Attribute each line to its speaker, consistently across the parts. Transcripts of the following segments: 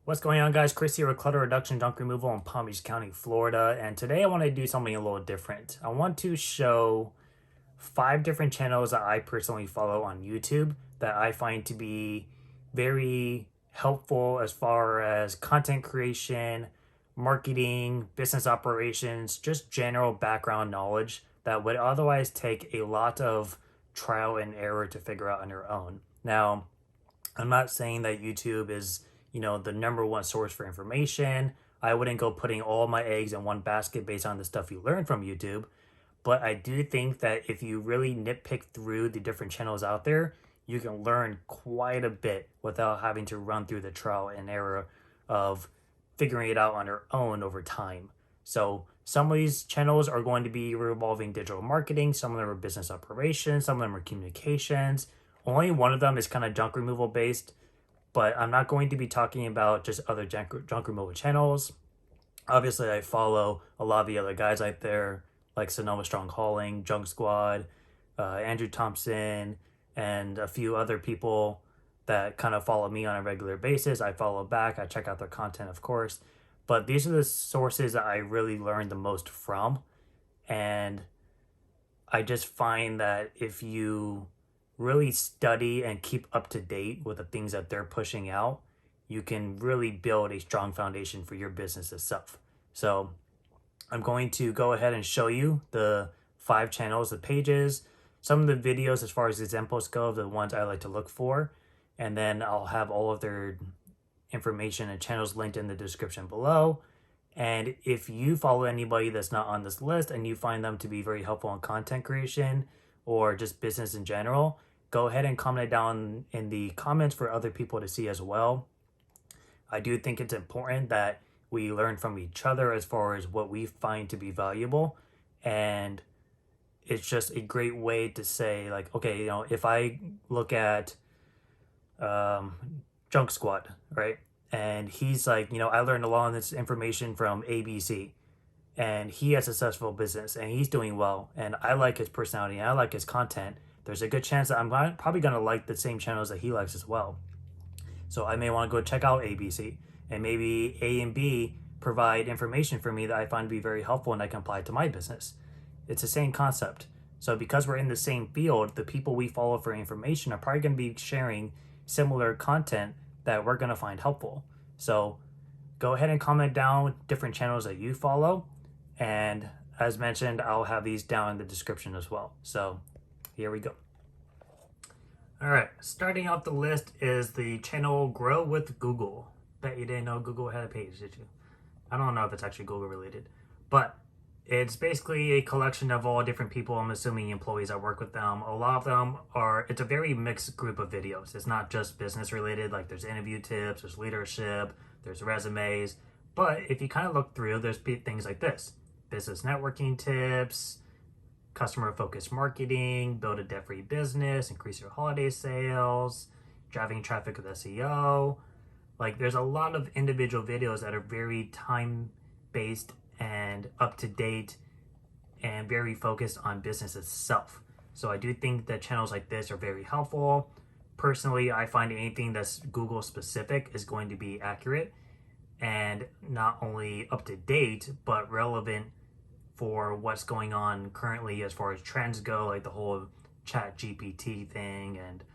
Speaker 1: What's going on, guys? Chris here with Clutter Reduction Junk Removal in Palm Beach County, Florida. And today I want to do something a little different. I want to show 5 different channels that I personally follow on YouTube that I find to be very helpful as far as content creation, marketing, business operations, just general background knowledge that would otherwise take a lot of trial and error to figure out on your own. Now, I'm not saying that YouTube is, the number one source for information. I wouldn't go putting all my eggs in one basket based on the stuff you learn from YouTube. But I do think that if you really nitpick through the different channels out there, you can learn quite a bit without having to run through the trial and error of figuring it out on your own over time. So some of these channels are going to be revolving digital marketing, some of them are business operations, some of them are communications. Only one of them is kind of junk removal based, but I'm not going to be talking about just other junk removal channels. Obviously, I follow a lot of the other guys out there, like Sonoma Strong Hauling, Junk Squad, Andrew Thompson, and a few other people that kind of follow me on a regular basis. I follow back, I check out their content, of course. But these are the sources that I really learned the most from. And I just find that if you really study and keep up to date with the things that they're pushing out, you can really build a strong foundation for your business itself. So I'm going to go ahead and show you the 5 channels, the pages, some of the videos as far as examples go, the ones I like to look for, and then I'll have all of their information and channels linked in the description below. And if you follow anybody that's not on this list and you find them to be very helpful in content creation or just business in general, go ahead and comment it down in the comments for other people to see as well. I do think it's important that we learn from each other as far as what we find to be valuable. And it's just a great way to say, like, okay, if I look at Junk Squad, right? And he's like, I learned a lot of this information from ABC. And he has a successful business and he's doing well. And I like his personality and I like his content. There's a good chance that I'm probably going to like the same channels that he likes as well. So I may want to go check out ABC, and maybe A and B provide information for me that I find to be very helpful and I can apply to my business. It's the same concept. So because we're in the same field, the people we follow for information are probably going to be sharing similar content that we're going to find helpful. So go ahead and comment down different channels that you follow. And as mentioned, I'll have these down in the description as well. So here we go. All right, starting off the list is the channel Grow with Google. Bet you didn't know Google had a page, did you? I don't know if it's actually Google related, but it's basically a collection of all different people. I'm assuming employees that work with them. A lot of them it's a very mixed group of videos. It's not just business related, like there's interview tips, there's leadership, there's resumes. But if you kind of look through, there's things like this: business networking tips, customer-focused marketing, build a debt-free business, increase your holiday sales, driving traffic with SEO. Like, there's a lot of individual videos that are very time-based and up-to-date and very focused on business itself. So I do think that channels like this are very helpful. Personally, I find anything that's Google-specific is going to be accurate and not only up-to-date, but relevant for what's going on currently as far as trends go, like the whole chat GPT thing and,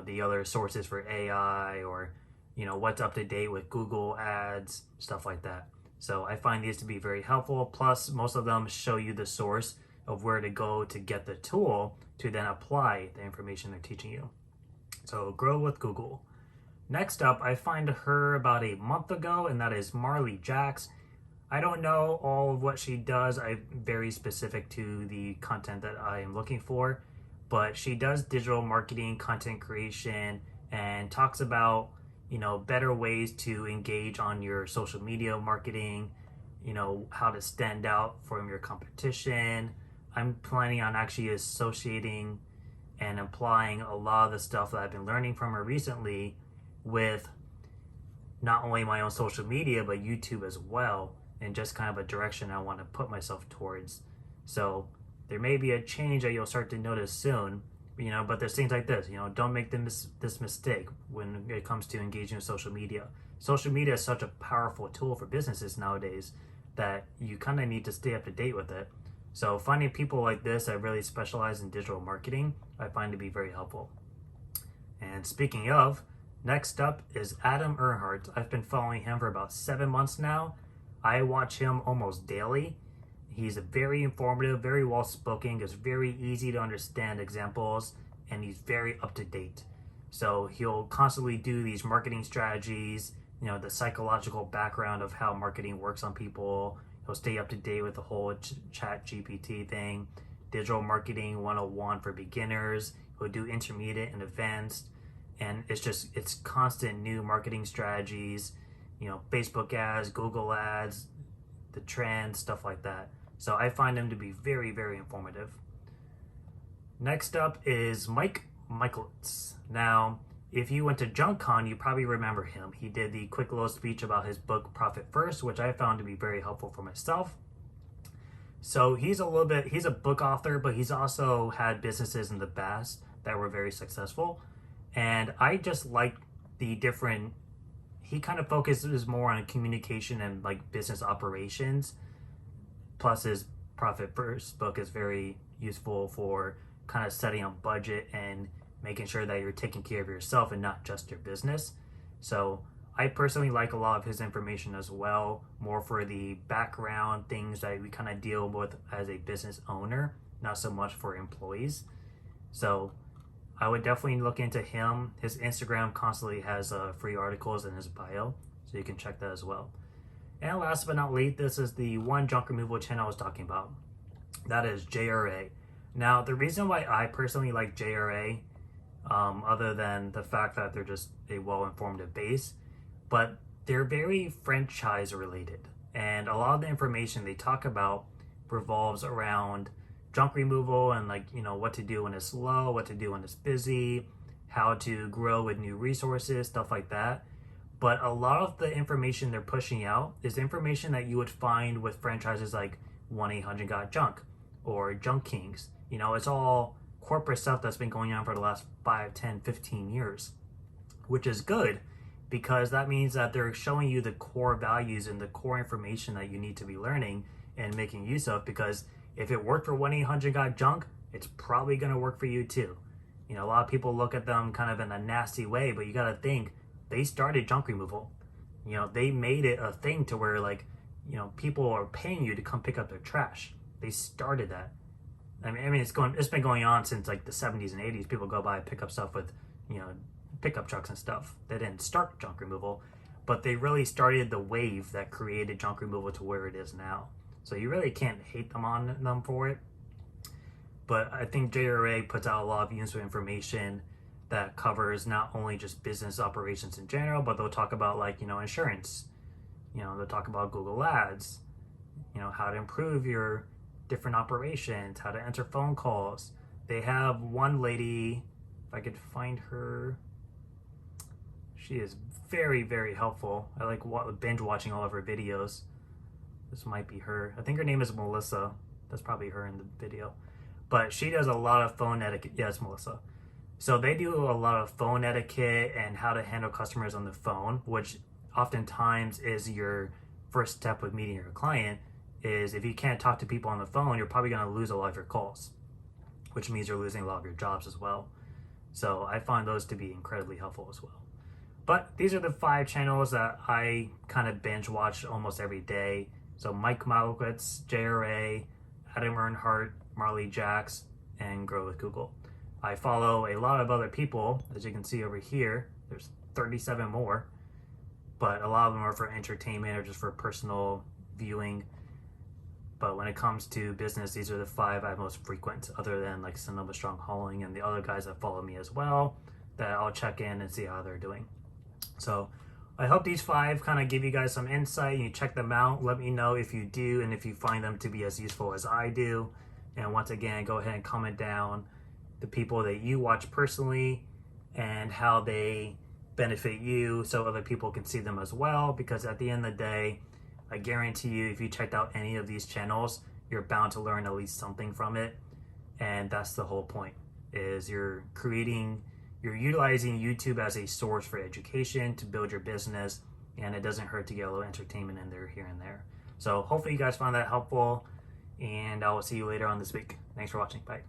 Speaker 1: the other sources for AI, or, what's up to date with Google ads, stuff like that. So I find these to be very helpful. Plus, most of them show you the source of where to go to get the tool to then apply the information they're teaching you. So Grow with Google. Next up, I found her about a month ago, and that is Marley Jacks. I don't know all of what she does. I'm very specific to the content that I am looking for, but she does digital marketing, content creation, and talks about, better ways to engage on your social media marketing, how to stand out from your competition. I'm planning on actually associating and applying a lot of the stuff that I've been learning from her recently with not only my own social media, but YouTube as well, and just kind of a direction I want to put myself towards. So there may be a change that you'll start to notice soon, but there's things like this, don't make this mistake when it comes to engaging with social media. social media is such a powerful tool for businesses nowadays that you kind of need to stay up to date with it. So finding people like this that really specialize in digital marketing, I find to be very helpful. And speaking of, next up is Adam Earnhardt. I've been following him for about 7 months now. I watch him almost daily. He's very informative, very well spoken, gives very easy to understand examples, and he's very up to date. So he'll constantly do these marketing strategies, the psychological background of how marketing works on people. He'll stay up to date with the whole chat GPT thing, digital marketing 101 for beginners. He'll do intermediate and advanced. And it's constant new marketing strategies, Facebook ads, Google ads, the trends, stuff like that. So I find him to be very, very informative. Next up is Mike Michalowicz. Now, if you went to JunkCon, you probably remember him. He did the quick little speech about his book, Profit First, which I found to be very helpful for myself. So he's a book author, but he's also had businesses in the past that were very successful. And I just like he kind of focuses more on communication and like business operations. Plus his Profit First book is very useful for kind of setting a budget and making sure that you're taking care of yourself and not just your business. So I personally like a lot of his information as well, more for the background things that we kind of deal with as a business owner, not so much for employees. So I would definitely look into him. His Instagram constantly has free articles in his bio, so you can check that as well. And last but not least, this is the one junk removal channel I was talking about. That is JRA. Now, the reason why I personally like JRA, other than the fact that they're just a well-informed base, but they're very franchise related. And a lot of the information they talk about revolves around junk removal and what to do when it's slow, what to do when it's busy, how to grow with new resources, stuff like that. But a lot of the information they're pushing out is information that you would find with franchises like 1-800-GOT-JUNK or Junk Kings. It's all corporate stuff that's been going on for the last 5, 10, 15 years, which is good because that means that they're showing you the core values and the core information that you need to be learning and making use of, because if it worked for 1-800-GOT-JUNK, it's probably going to work for you too. A lot of people look at them kind of in a nasty way, but you got to think they started junk removal. They made it a thing to where people are paying you to come pick up their trash. They started that. I mean, it's been going on since like the 70s and 80s. People go by and pick up stuff with, pickup trucks and stuff. They didn't start junk removal, but they really started the wave that created junk removal to where it is now. So you really can't hate them on them for it. But I think JRA puts out a lot of useful information that covers not only just business operations in general, but they'll talk about insurance. They'll talk about Google Ads, how to improve your different operations, how to answer phone calls. They have one lady, if I could find her, she is very, very helpful. I like binge watching all of her videos. This might be her. I think her name is Melissa. That's probably her in the video. But she does a lot of phone etiquette. Yeah, it's Melissa. So they do a lot of phone etiquette and how to handle customers on the phone, which oftentimes is your first step with meeting your client. Is if you can't talk to people on the phone, you're probably going to lose a lot of your calls, which means you're losing a lot of your jobs as well. So I find those to be incredibly helpful as well. But these are the 5 channels that I kind of binge watch almost every day. So Mike Michalowicz, JRA, Adam Earnhardt, Marley Jacks, and Grow with Google. I follow a lot of other people, as you can see over here. There's 37 more, but a lot of them are for entertainment or just for personal viewing. But when it comes to business, these are the 5 I most frequent, other than like Sonoma Strong Hauling and the other guys that follow me as well, that I'll check in and see how they're doing. So I hope these 5 kind of give you guys some insight. You check them out. Let me know if you do and if you find them to be as useful as I do. And once again, go ahead and comment down the people that you watch personally and how they benefit you so other people can see them as well. Because at the end of the day, I guarantee you, if you checked out any of these channels, you're bound to learn at least something from it. And that's the whole point, is you're utilizing YouTube as a source for education to build your business and it doesn't hurt to get a little entertainment in there here and there. So hopefully you guys found that helpful, and I will see you later on this week. Thanks for watching. Bye.